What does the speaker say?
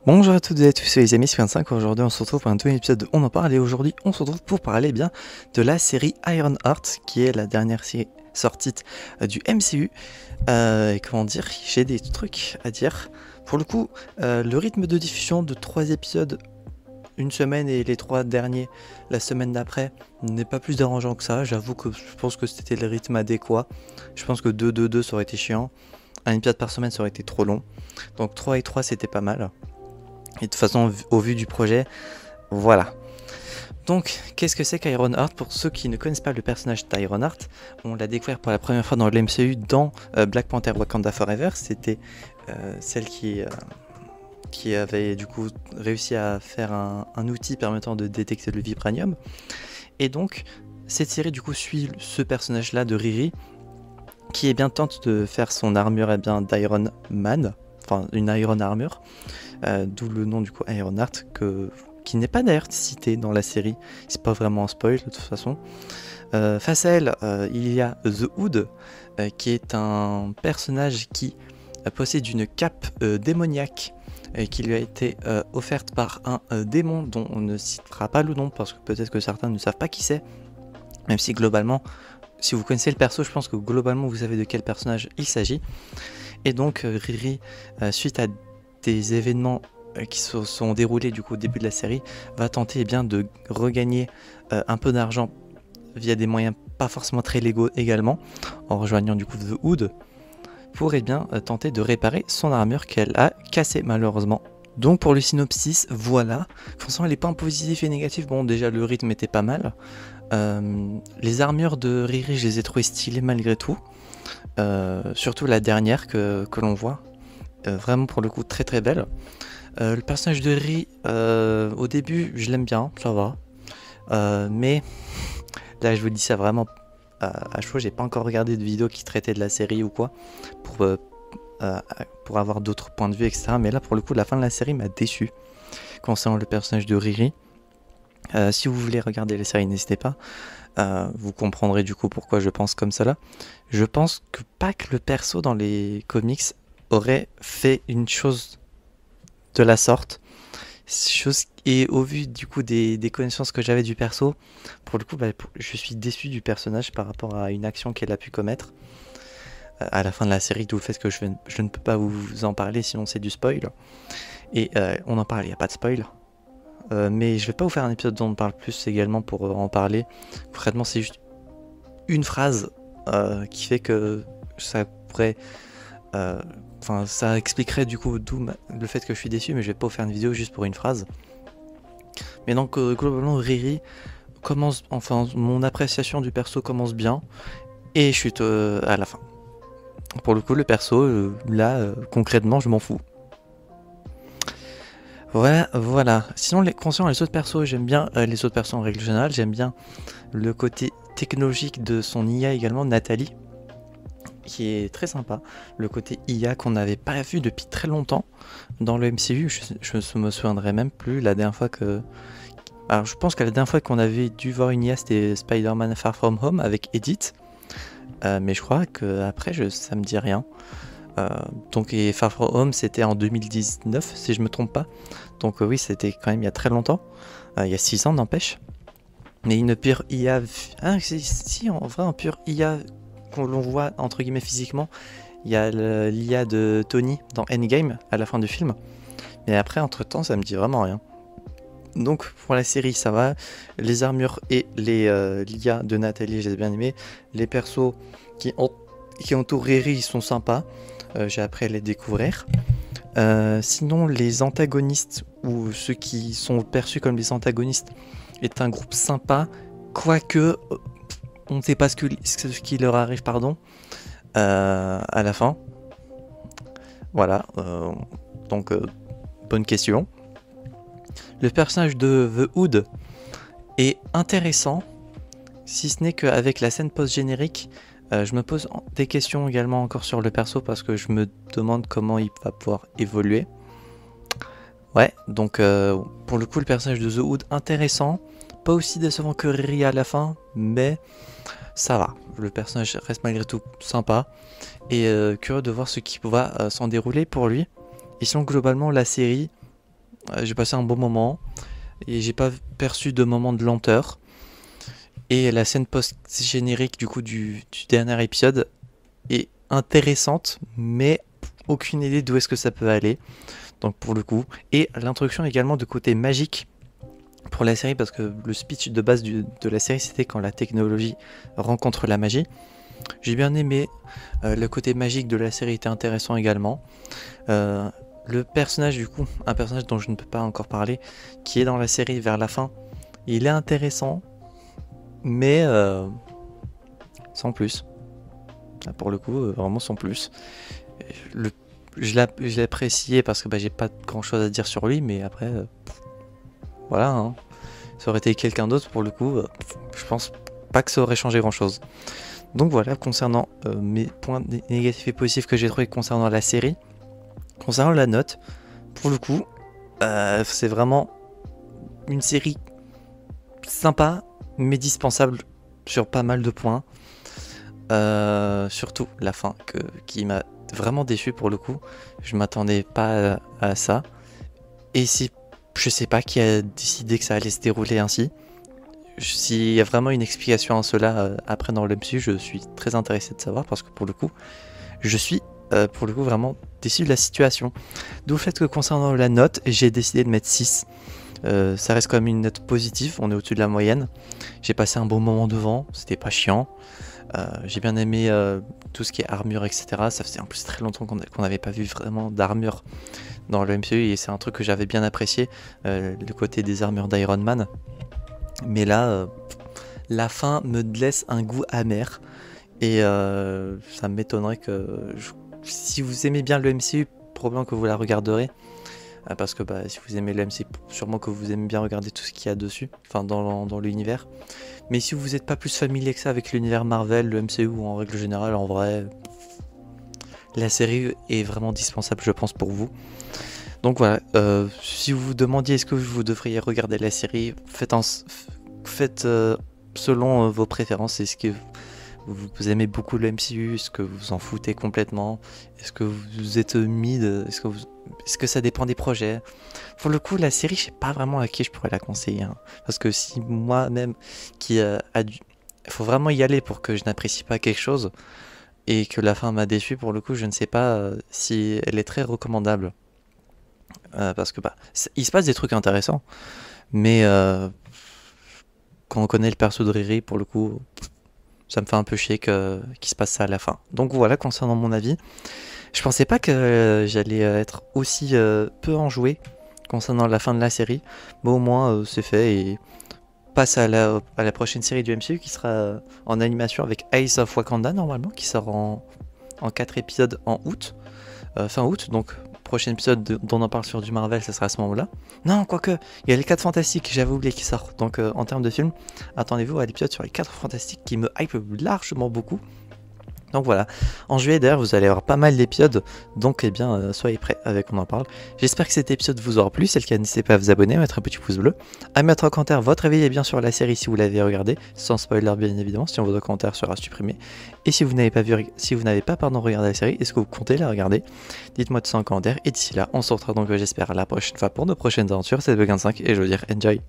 Bonjour à toutes et à tous, c'est les amis, c'est 25. Aujourd'hui on se retrouve pour un nouvel épisode de On en parle et aujourd'hui on se retrouve pour parler bien de la série Ironheart qui est la dernière série sortie du MCU. Et comment dire, j'ai des trucs à dire. Pour le coup, le rythme de diffusion de 3 épisodes une semaine et les 3 derniers la semaine d'après n'est pas plus dérangeant que ça. J'avoue que je pense que c'était le rythme adéquat. Je pense que 2-2-2 ça aurait été chiant. Un épisode par semaine ça aurait été trop long. Donc 3 et 3 c'était pas mal. Et de toute façon, au vu du projet, voilà. Donc, qu'est-ce que c'est qu'Ironheart? Pour ceux qui ne connaissent pas le personnage d'Ironheart, on l'a découvert pour la première fois dans le MCU dans Black Panther Wakanda Forever. C'était celle qui avait du coup réussi à faire un outil permettant de détecter le vibranium. Et donc, cette série du coup suit ce personnage-là de Riri, qui est bien tente de faire son armure d'Iron Man, enfin une Iron Armure. D'où le nom du coup Ironheart, qui n'est pas d'ailleurs cité dans la série, c'est pas vraiment un spoil de toute façon. Face à elle, il y a The Hood, qui est un personnage qui possède une cape démoniaque qui lui a été offerte par un démon dont on ne citera pas le nom parce que peut-être que certains ne savent pas qui c'est, même si globalement, si vous connaissez le perso, je pense que globalement vous savez de quel personnage il s'agit. Et donc Riri, suite à des événements qui se sont déroulés du coup au début de la série, va tenter de regagner un peu d'argent via des moyens pas forcément très légaux également, en rejoignant du coup The Hood, pour tenter de réparer son armure qu'elle a cassée malheureusement. Donc pour le synopsis, voilà. Franchement, les points positifs et négatifs, bon déjà le rythme était pas mal. Les armures de Riri, je les ai trouvées stylées malgré tout. Surtout la dernière que l'on voit. Vraiment pour le coup très très belle. Le personnage de Riri, au début je l'aime bien, ça va. Mais là je vous dis ça vraiment à chaud, j'ai pas encore regardé de vidéo qui traitait de la série ou quoi pour avoir d'autres points de vue, etc. Mais là pour le coup la fin de la série m'a déçu concernant le personnage de Riri. Si vous voulez regarder la série, n'hésitez pas. Vous comprendrez du coup pourquoi je pense comme ça là. Je pense que pas que le perso dans les comics aurait fait une chose de la sorte. Et au vu du coup des connaissances que j'avais du perso, pour le coup je suis déçu du personnage par rapport à une action qu'elle a pu commettre à la fin de la série, d'où le fait que je ne peux pas vous en parler sinon c'est du spoil. Et on en parle, il n'y a pas de spoil. Mais je vais pas vous faire un épisode dont on parle plus également pour en parler. Concrètement c'est juste une phrase qui fait que ça pourrait... Enfin, ça expliquerait du coup d'où le fait que je suis déçu, mais je vais pas vous faire une vidéo juste pour une phrase. Mais donc globalement Riri commence, enfin mon appréciation du perso commence bien et chute à la fin. Pour le coup le perso là concrètement je m'en fous. Voilà. Sinon concernant les autres persos, j'aime bien les autres persos en règle générale, j'aime bien le côté technologique de son IA également, Nathalie, qui est très sympa, le côté IA qu'on n'avait pas vu depuis très longtemps dans le MCU. Je me souviendrai même plus la dernière fois que... Alors je pense que la dernière fois qu'on avait dû voir une IA c'était Spider-Man Far From Home avec Edith, mais je crois que après ça me dit rien. Donc et Far From Home c'était en 2019 si je me trompe pas, donc oui c'était quand même il y a très longtemps, il y a 6 ans n'empêche. Mais une pure IA... Ah si en vrai en pure IA qu'on l'on voit entre guillemets physiquement, il y a l'IA de Tony dans Endgame à la fin du film, mais après entre temps ça me dit vraiment rien. Donc pour la série ça va, les armures et l'IA de Nathalie j'ai bien aimé, les persos qui entourent Riri ils sont sympas, j'ai appris à les découvrir. Sinon les antagonistes ou ceux qui sont perçus comme les antagonistes est un groupe sympa, quoique on ne sait pas ce qui leur arrive, pardon, à la fin. Voilà, donc bonne question. Le personnage de The Hood est intéressant, si ce n'est qu'avec la scène post-générique, je me pose des questions également encore sur le perso parce que je me demande comment il va pouvoir évoluer. Ouais, donc pour le coup le personnage de The Hood intéressant, pas aussi décevant que Riri à la fin, mais ça va, le personnage reste malgré tout sympa et curieux de voir ce qui va s'en dérouler pour lui. Et sinon globalement la série J'ai passé un bon moment et j'ai pas perçu de moment de lenteur. Et la scène post-générique du coup du dernier épisode est intéressante, mais aucune idée d'où est-ce que ça peut aller. Donc pour le coup, et l'introduction également de côté magique pour la série, parce que le speech de base de la série c'était quand la technologie rencontre la magie. J'ai bien aimé, le côté magique de la série était intéressant également. Le personnage du coup, un personnage dont je ne peux pas encore parler, qui est dans la série vers la fin, il est intéressant, mais sans plus. Pour le coup, vraiment sans plus. Je l'ai apprécié parce que j'ai pas grand chose à dire sur lui, mais après, voilà, hein. Ça aurait été quelqu'un d'autre pour le coup, je pense pas que ça aurait changé grand chose. Donc voilà, concernant mes points négatifs et positifs que j'ai trouvé concernant la série. Concernant la note, pour le coup, c'est vraiment une série sympa, mais dispensable sur pas mal de points. Surtout la fin qui m'a vraiment déçu pour le coup. Je m'attendais pas à ça. Et si je sais pas qui a décidé que ça allait se dérouler ainsi. S'il y a vraiment une explication à cela après dans le MCU, je suis très intéressé de savoir parce que pour le coup, je suis pour le coup vraiment déçu de la situation. D'où le fait que concernant la note, j'ai décidé de mettre 6. Ça reste quand même une note positive, on est au-dessus de la moyenne. J'ai passé un bon moment devant, c'était pas chiant. J'ai bien aimé tout ce qui est armure, etc. Ça faisait en plus très longtemps qu'on n'avait pas vu vraiment d'armure dans le MCU et c'est un truc que j'avais bien apprécié, le côté des armures d'Iron Man. Mais là, la fin me laisse un goût amer et ça m'étonnerait que... Si vous aimez bien le MCU, probablement que vous la regarderez. Parce que si vous aimez le MCU, sûrement que vous aimez bien regarder tout ce qu'il y a dessus, enfin dans l'univers. Mais si vous n'êtes pas plus familier que ça avec l'univers Marvel, le MCU ou en règle générale, en vrai, la série est vraiment dispensable, je pense, pour vous. Donc voilà, si vous vous demandiez est-ce que vous devriez regarder la série, faites selon vos préférences. Est-ce que vous aimez beaucoup le MCU? Est-ce que vous vous en foutez complètement? Est-ce que vous êtes mid? Est-ce que ça dépend des projets? Pour le coup, la série, je sais pas vraiment à qui je pourrais la conseiller. Hein. Parce que si moi-même, il faut vraiment y aller pour que je n'apprécie pas quelque chose et que la fin m'a déçu, pour le coup, je ne sais pas si elle est très recommandable. Parce que il se passe des trucs intéressants, mais quand on connaît le perso de Riri, pour le coup, ça me fait un peu chier qu'il se passe ça à la fin. Donc voilà, concernant mon avis. Je pensais pas que j'allais être aussi peu enjoué concernant la fin de la série, mais au moins c'est fait et passe à la prochaine série du MCU qui sera en animation avec Ace of Wakanda normalement, qui sort en 4 épisodes en août, fin août, donc prochain épisode dont on parle sur du Marvel, ça sera à ce moment-là. Non, quoique, il y a les 4 Fantastiques, j'avais oublié qui sort, donc en termes de film, attendez-vous à l'épisode sur les 4 Fantastiques qui me hype largement beaucoup. Donc voilà, en juillet d'ailleurs vous allez avoir pas mal d'épisodes, donc soyez prêts avec On en parle. J'espère que cet épisode vous aura plu, c'est le cas, n'hésitez pas à vous abonner, à mettre un petit pouce bleu, à mettre en commentaire votre avis bien sur la série si vous l'avez regardé, sans spoiler bien évidemment, sinon votre commentaire sera supprimé. Et si vous n'avez pas regardé la série, est-ce que vous comptez la regarder? Dites-moi tout ça en commentaire, et d'ici là on se retrouvera donc j'espère la prochaine fois pour nos prochaines aventures, c'est Bug25 et je veux dire enjoy.